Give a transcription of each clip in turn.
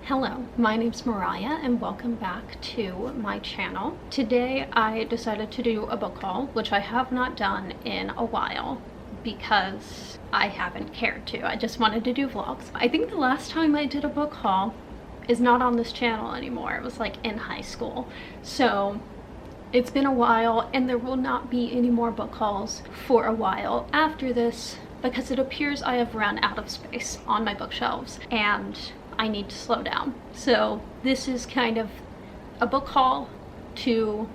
Hello, my name's Mariah and welcome back to my channel. Today I decided to do a book haul, which I have not done in a while because I haven't cared to. I just wanted to do vlogs. I think the last time I did a book haul is not on this channel anymore. It was like in high school. So it's been a while and there will not be any more book hauls for a while after this because it appears I have run out of space on my bookshelves and I need to slow down. So this is kind of a book haul to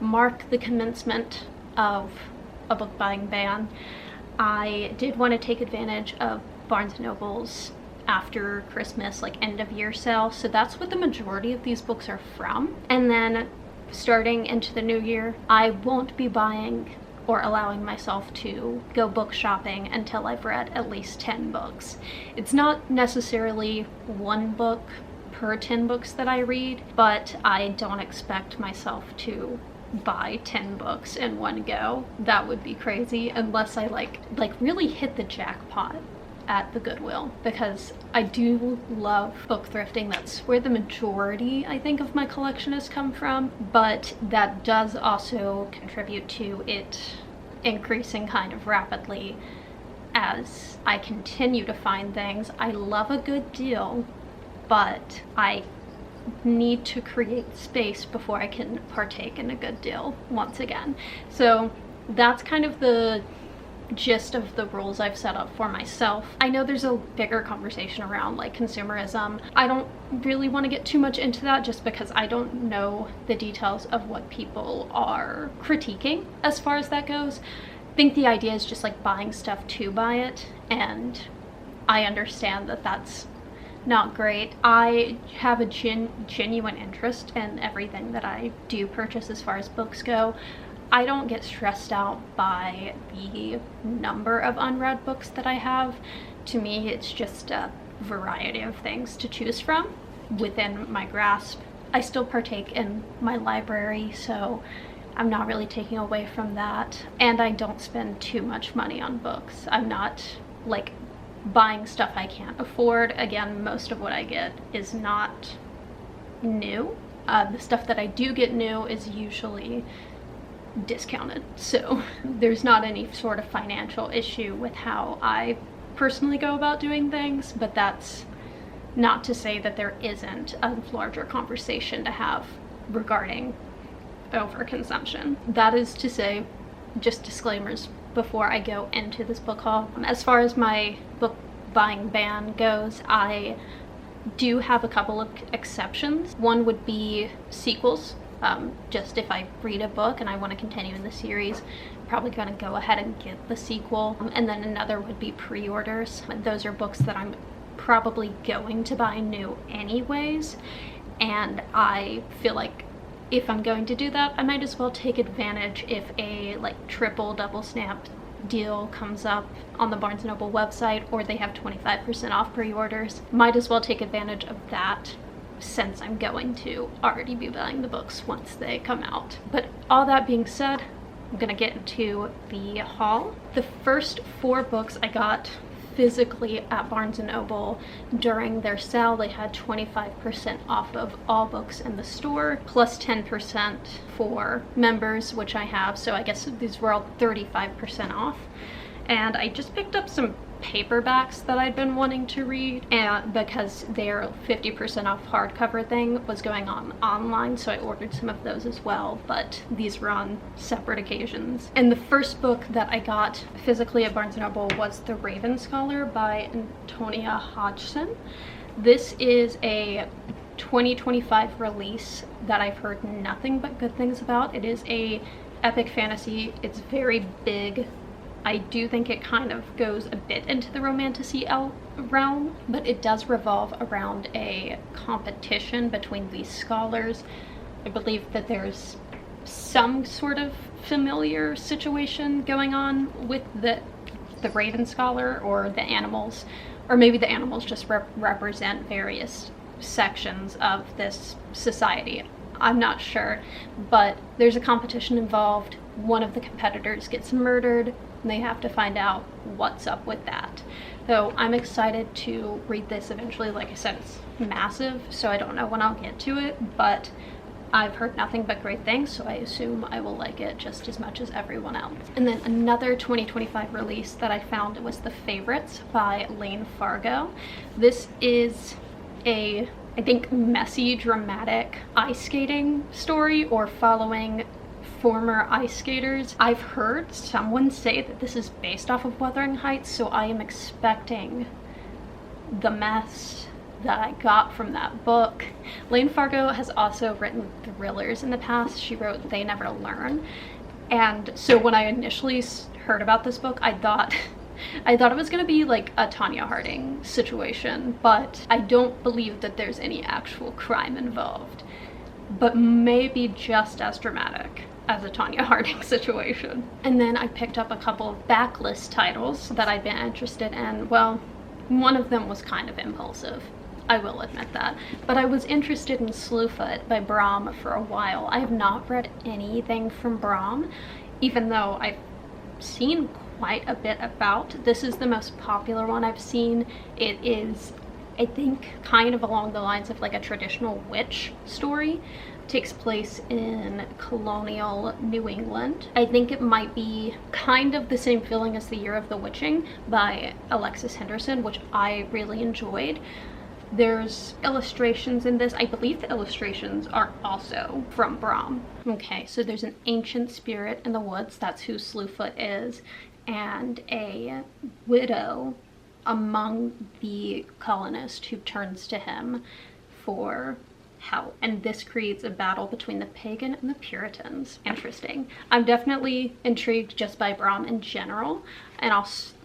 mark the commencement of a book buying ban. I did want to take advantage of Barnes & Noble's after Christmas, like end of year sale. So that's what the majority of these books are from. And then starting into the new year, I won't be buying or allowing myself to go book shopping until I've read at least 10 books. It's not necessarily one book per 10 books that I read, but I don't expect myself to buy 10 books in one go. That would be crazy unless I like really hit the jackpot at the Goodwill, because I do love book thrifting. That's where the majority, I think, of my collection has come from, but that does also contribute to it increasing kind of rapidly as I continue to find things. I love a good deal, but I need to create space before I can partake in a good deal once again. So that's kind of the gist of the rules I've set up for myself. I know there's a bigger conversation around like consumerism. I don't really want to get too much into that just because I don't know the details of what people are critiquing as far as that goes. I think the idea is just like buying stuff to buy it, and I understand that that's not great. I have a genuine interest in everything that I do purchase as far as books go. I don't get stressed out by the number of unread books that I have. To me, it's just a variety of things to choose from within my grasp. I still partake in my library, so I'm not really taking away from that. And I don't spend too much money on books. I'm not like buying stuff I can't afford. Again, most of what I get is not new. The stuff that I do get new is usually discounted, so there's not any sort of financial issue with how I personally go about doing things, but that's not to say that there isn't a larger conversation to have regarding overconsumption. That is to say, just disclaimers before I go into this book haul. As far as my book buying ban goes, I do have a couple of exceptions. One would be sequels. Just if I read a book and I want to continue in the series, I'm probably going to go ahead and get the sequel. And then another would be pre-orders. Those are books that I'm probably going to buy new anyways, and I feel like if I'm going to do that, I might as well take advantage if a like triple double snap deal comes up on the Barnes & Noble website, or they have 25% off pre-orders. Might as well take advantage of that, since I'm going to already be buying the books once they come out. But all that being said, I'm gonna get into the haul. The first 4 books I got physically at Barnes & Noble during their sale. They had 25% off of all books in the store, plus 10% for members, which I have, so I guess these were all 35% off. And I just picked up some paperbacks that I'd been wanting to read, and because their 50% off hardcover thing was going on online, so I ordered some of those as well, but these were on separate occasions. And the first book that I got physically at Barnes & Noble was The Raven Scholar by Antonia Hodgson. This is a 2025 release that I've heard nothing but good things about. It is a epic fantasy. It's very big. I do think it kind of goes a bit into the romantasy realm, but it does revolve around a competition between these scholars. I believe that there's some sort of familiar situation going on with the Raven Scholar, or the animals, or maybe the animals just represent various sections of this society. I'm not sure, but there's a competition involved. One of the competitors gets murdered, and they have to find out what's up with that. So I'm excited to read this eventually. Like I said, it's massive, so I don't know when I'll get to it, but I've heard nothing but great things, so I assume I will like it just as much as everyone else. And then another 2025 release that I found was The Favorites by Lane Fargo. This is a, I think, messy, dramatic ice skating story, or following former ice skaters. I've heard someone say that this is based off of Wuthering Heights, so I am expecting the mess that I got from that book. Lane Fargo has also written thrillers in the past. She wrote They Never Learn. And so when I initially heard about this book, I thought it was gonna be like a Tonya Harding situation, but I don't believe that there's any actual crime involved, but maybe just as dramatic as a Tonya Harding situation. And then I picked up a couple of backlist titles that I'd been interested in. Well, one of them was kind of impulsive, I will admit that, but I was interested in Slewfoot by Brahm for a while. I have not read anything from Brahm, even though I've seen quite a bit about. This is the most popular one I've seen. It is, I think, kind of along the lines of like a traditional witch story. It takes place in colonial New England. I think it might be kind of the same feeling as The Year of the Witching by Alexis Henderson, which I really enjoyed. There's illustrations in this. I believe the illustrations are also from Brahm. Okay, so there's an ancient spirit in the woods, that's who Slewfoot is, and a widow among the colonists who turns to him for help. And this creates a battle between the pagan and the Puritans. Interesting. I'm definitely intrigued just by Brahm in general, and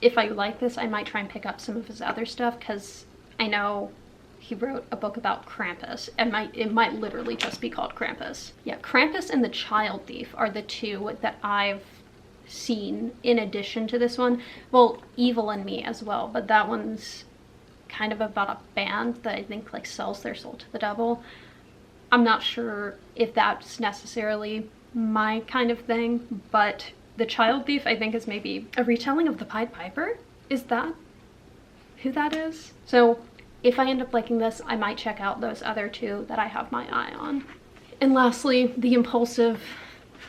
if I like this, I might try and pick up some of his other stuff, because I know he wrote a book about Krampus, and it might literally just be called Krampus. Yeah, Krampus and The Child Thief are the two that I've seen in addition to this one. Well, Evil in Me as well, but that one's kind of about a band that I think like sells their soul to the devil. I'm not sure if that's necessarily my kind of thing, but The Child Thief I think is maybe a retelling of The Pied Piper. Is that who that is? So if I end up liking this, I might check out those other two that I have my eye on. And lastly, the impulsive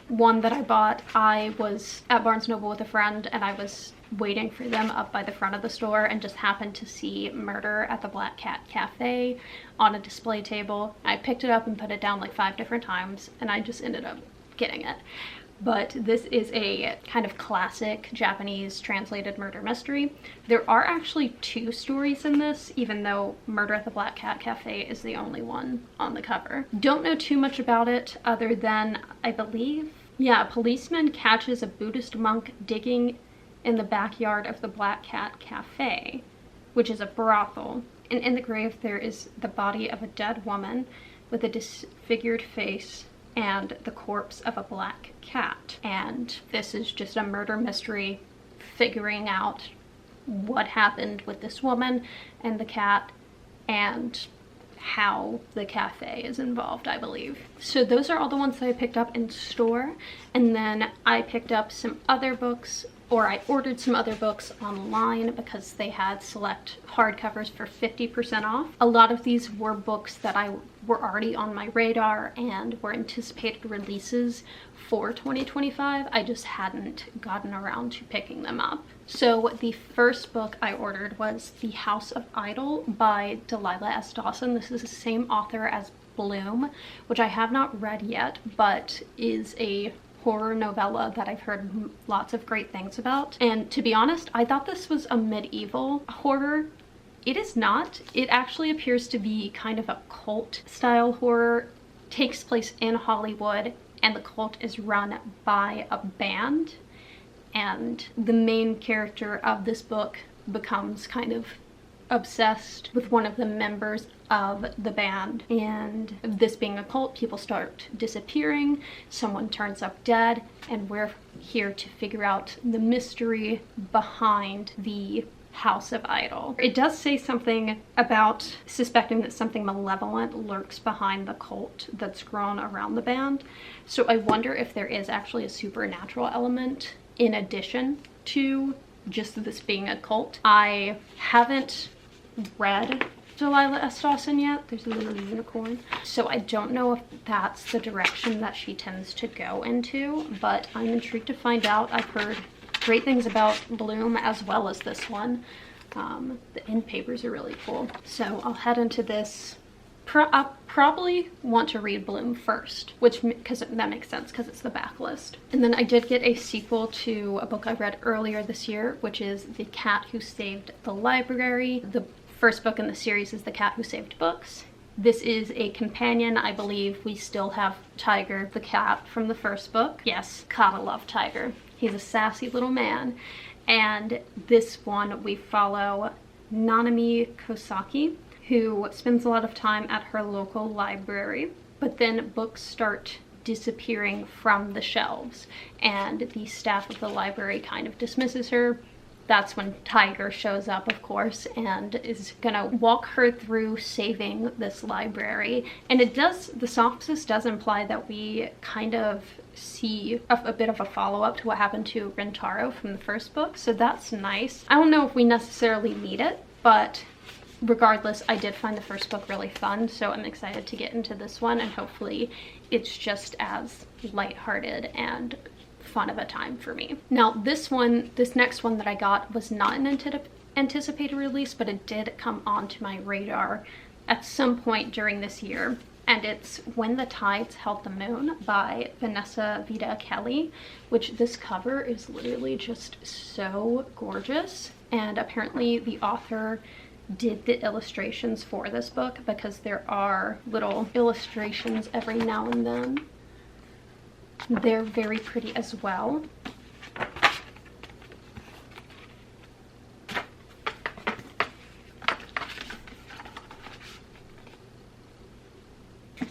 one that I bought, I was at Barnes & Noble with a friend, and I was waiting for them up by the front of the store and just happened to see Murder at the Black Cat Cafe on a display table. I picked it up and put it down like 5 different times, and I just ended up getting it. But this is a kind of classic Japanese translated murder mystery. There are actually 2 stories in this, even though Murder at the Black Cat Cafe is the only one on the cover. Don't know too much about it other than, I believe, yeah, a policeman catches a Buddhist monk digging in the backyard of the Black Cat Cafe, which is a brothel. And in the grave there is the body of a dead woman with a disfigured face and the corpse of a black cat. And this is just a murder mystery, figuring out what happened with this woman and the cat and how the cafe is involved, I believe. So those are all the ones that I picked up in store, and then I picked up some other books, or I ordered some other books online because they had select hardcovers for 50% off. A lot of these were books that were already on my radar and were anticipated releases for 2025. I just hadn't gotten around to picking them up. So the first book I ordered was The House of Idol by Delilah S. Dawson. This is the same author as Bloom, which I have not read yet, but is a horror novella that I've heard lots of great things about. And to be honest, I thought this was a medieval horror. It is not. It actually appears to be kind of a cult style horror. Takes place in Hollywood, and the cult is run by a band, and the main character of this book becomes kind of obsessed with one of the members of the band, and this being a cult, people start disappearing, someone turns up dead, and we're here to figure out the mystery behind the House of Idol. It does say something about suspecting that something malevolent lurks behind the cult that's grown around the band, so I wonder if there is actually a supernatural element in addition to just this being a cult. I haven't read Delilah S. Dawson yet. There's a little unicorn. So I don't know if that's the direction that she tends to go into, but I'm intrigued to find out. I've heard great things about Bloom as well as this one. The end papers are really cool. So I'll head into this. I'll probably want to read Bloom first, because that makes sense because it's the backlist. And then I did get a sequel to a book I read earlier this year, which is The Cat Who Saved the Library. The first book in the series is The Cat Who Saved Books. This is a companion. I believe we still have Tiger, the cat from the first book. Yes, gotta love Tiger. He's a sassy little man. And this one we follow Nanami Kosaki, who spends a lot of time at her local library, but then books start disappearing from the shelves and the staff of the library kind of dismisses her. That's when Tiger shows up, of course, and is gonna walk her through saving this library. And the synopsis does imply that we kind of see a bit of a follow-up to what happened to Rentaro from the first book, so that's nice. I don't know if we necessarily need it, but regardless, I did find the first book really fun, so I'm excited to get into this one, and hopefully it's just as lighthearted and fun of a time for me. Now this next one that I got was not an anticipated release, but it did come onto my radar at some point during this year, and it's When the Tides Held the Moon by Vanessa Vida Kelly, which this cover is literally just so gorgeous, and apparently the author did the illustrations for this book because there are little illustrations every now and then. They're very pretty as well.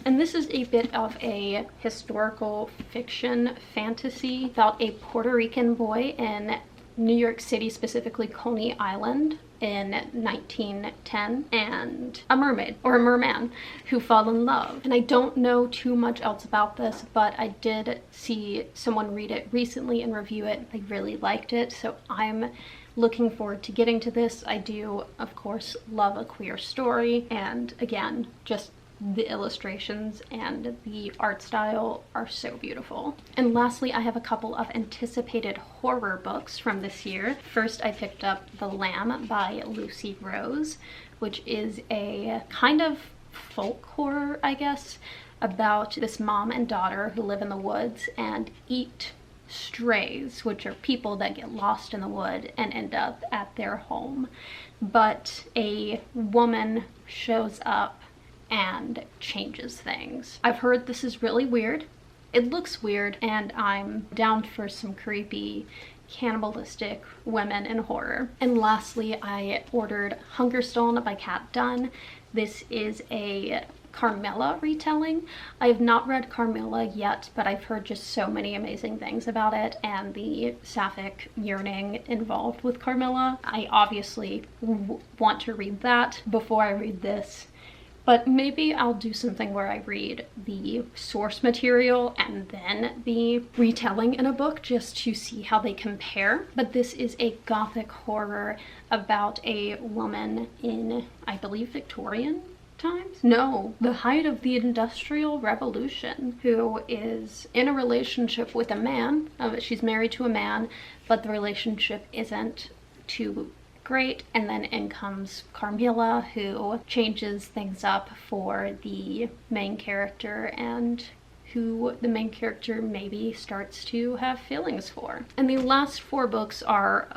And this is a bit of a historical fiction fantasy about a Puerto Rican boy in New York City, specifically Coney Island, in 1910, and a mermaid or a merman who fall in love. And I don't know too much else about this, but I did see someone read it recently and review it. They really liked it, so I'm looking forward to getting to this. I do, of course, love a queer story, and again, just the illustrations and the art style are so beautiful. And lastly, I have a couple of anticipated horror books from this year. First, I picked up The Lamb by Lucy Rose, which is a kind of folk horror, I guess, about this mom and daughter who live in the woods and eat strays, which are people that get lost in the wood and end up at their home. But a woman shows up and changes things. I've heard this is really weird. It looks weird, and I'm down for some creepy cannibalistic women in horror. And lastly, I ordered Hungerstone by Kat Dunn. This is a Carmilla retelling. I have not read Carmilla yet, but I've heard just so many amazing things about it and the sapphic yearning involved with Carmilla. I obviously want to read that before I read this. But maybe I'll do something where I read the source material and then the retelling in a book just to see how they compare. But this is a gothic horror about a woman in, I believe, Victorian times? No, the height of the Industrial Revolution, who is in a relationship with a man. She's married to a man, but the relationship isn't too great, and then in comes Carmilla, who changes things up for the main character and who the main character maybe starts to have feelings for. And the last 4 books are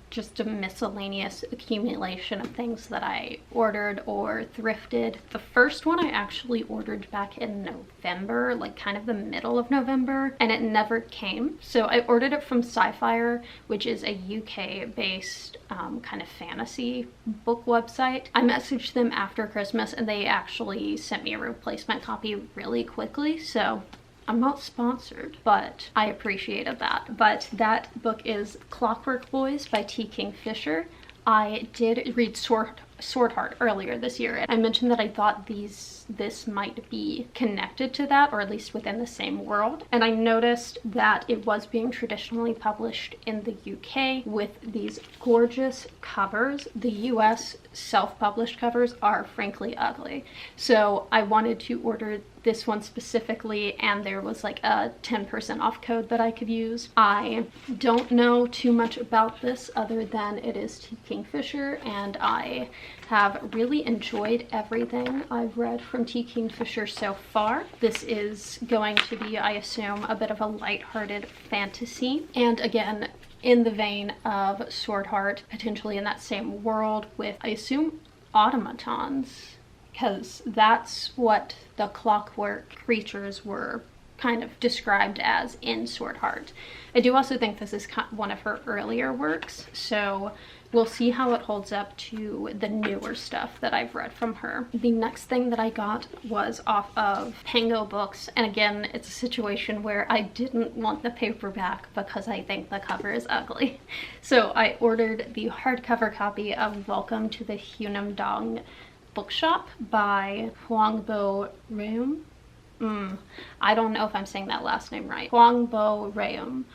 just a miscellaneous accumulation of things that I ordered or thrifted. The first one I actually ordered back in November, like kind of the middle of November, and it never came. So I ordered it from Sci-Fire, which is a UK-based kind of fantasy book website. I messaged them after Christmas and they actually sent me a replacement copy really quickly, so I'm not sponsored, but I appreciated that. But that book is Clockwork Boys by T. Kingfisher. I did read Sword Heart earlier this year. I mentioned that I thought this might be connected to that, or at least within the same world. And I noticed that it was being traditionally published in the UK with these gorgeous covers. The US self-published covers are frankly ugly. So I wanted to order this one specifically, and there was like a 10% off code that I could use. I don't know too much about this other than it is T. Kingfisher, and I have really enjoyed everything I've read from T. Kingfisher so far. This is going to be, I assume, a bit of a lighthearted fantasy, and again, in the vein of Sword Heart, potentially in that same world with, I assume, automatons, because that's what the clockwork creatures were kind of described as in Sword Heart. I do also think this is one of her earlier works, so we'll see how it holds up to the newer stuff that I've read from her. The next thing that I got was off of Pango Books, and again, it's a situation where I didn't want the paperback because I think the cover is ugly. So I ordered the hardcover copy of Welcome to the Hunam Dong Bookshop by Huangbo Reum. I don't know if I'm saying that last name right. Huangbo Reum,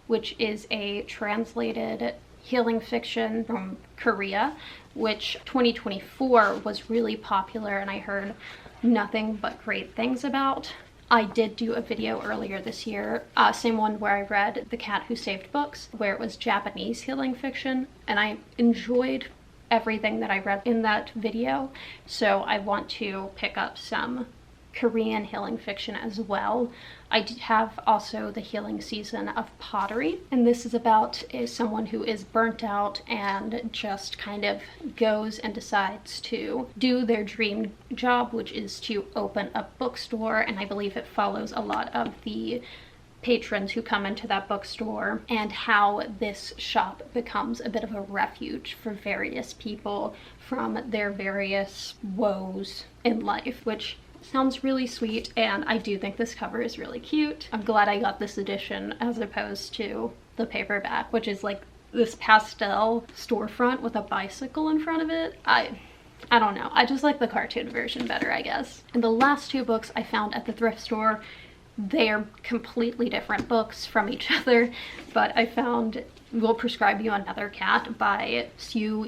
which is a translated healing fiction from Korea, which 2024 was really popular and I heard nothing but great things about. I did do a video earlier this year, same one where I read The Cat Who Saved Books, where it was Japanese healing fiction, and I enjoyed everything that I read in that video, so I want to pick up some Korean healing fiction as well. I have also The Healing Season of Pottery, and this is about someone who is burnt out and just kind of goes and decides to do their dream job, which is to open a bookstore, and I believe it follows a lot of the patrons who come into that bookstore and how this shop becomes a bit of a refuge for various people from their various woes in life, which sounds really sweet, and I do think this cover is really cute. I'm glad I got this edition as opposed to the paperback, which is like this pastel storefront with a bicycle in front of it. I don't know. I just like the cartoon version better, I guess. And the last two books I found at the thrift store, they are completely different books from each other, but I found We'll Prescribe You Another Cat by Sue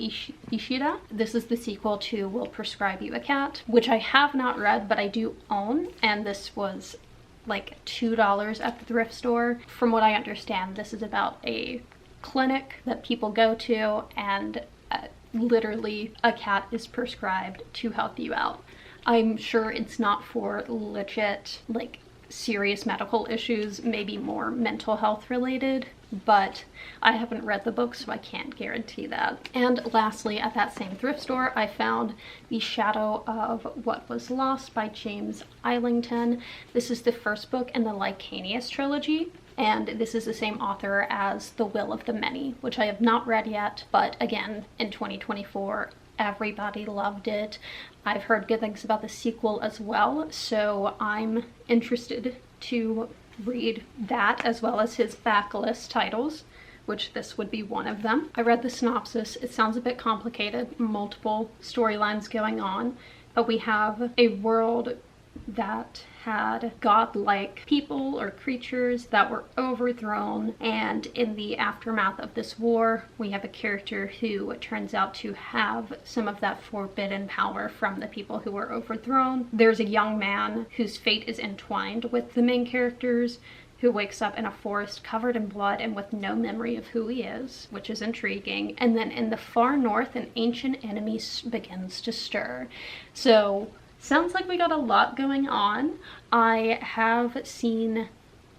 Ishida. This is the sequel to We'll Prescribe You a Cat, which I have not read, but I do own, and this was like $2 at the thrift store. From what I understand, this is about a clinic that people go to, and literally a cat is prescribed to help you out. I'm sure it's not for legit, like, serious medical issues, maybe more mental health related, but I haven't read the book, so I can't guarantee that. And lastly, at that same thrift store, I found The Shadow of What Was Lost by James Islington. This is the first book in the Licanius trilogy, and this is the same author as The Will of the Many, which I have not read yet, but again, in 2024, everybody loved it. I've heard good things about the sequel as well, so I'm interested to read that as well as his backlist titles, which this would be one of them. I read the synopsis. It sounds a bit complicated, multiple storylines going on, but we have a world that had godlike people or creatures that were overthrown, and in the aftermath of this war, we have a character who turns out to have some of that forbidden power from the people who were overthrown. There's a young man whose fate is entwined with the main characters, who wakes up in a forest covered in blood and with no memory of who he is, which is intriguing. And then in the far north, an ancient enemy begins to stir. So sounds like we got a lot going on. I have seen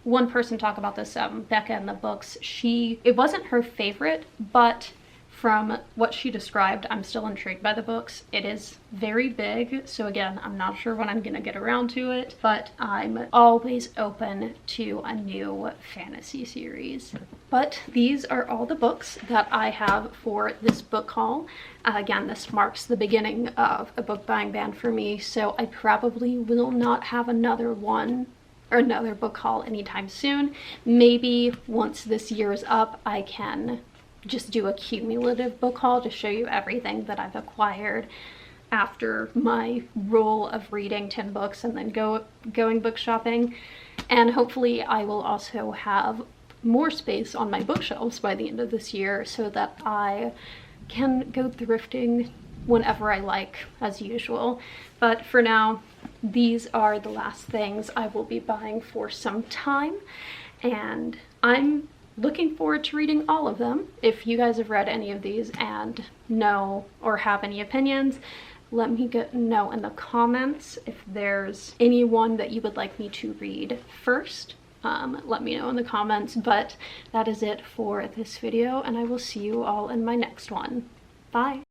one person talk about this, Becca in the books. It wasn't her favorite, but from what she described, I'm still intrigued by the books. It is very big, so again, I'm not sure when I'm gonna get around to it, but I'm always open to a new fantasy series. But these are all the books that I have for this book haul. Again, this marks the beginning of a book buying ban for me, so I probably will not have another one or another book haul anytime soon. Maybe once this year is up, I can just do a cumulative book haul to show you everything that I've acquired after my rule of reading 10 books and then going book shopping. And hopefully I will also have more space on my bookshelves by the end of this year so that I can go thrifting whenever I like, as usual. But for now, these are the last things I will be buying for some time, and I'm looking forward to reading all of them. If you guys have read any of these and know or have any opinions, let me know in the comments. If there's anyone that you would like me to read first, let me know in the comments. But that is it for this video, and I will see you all in my next one. Bye!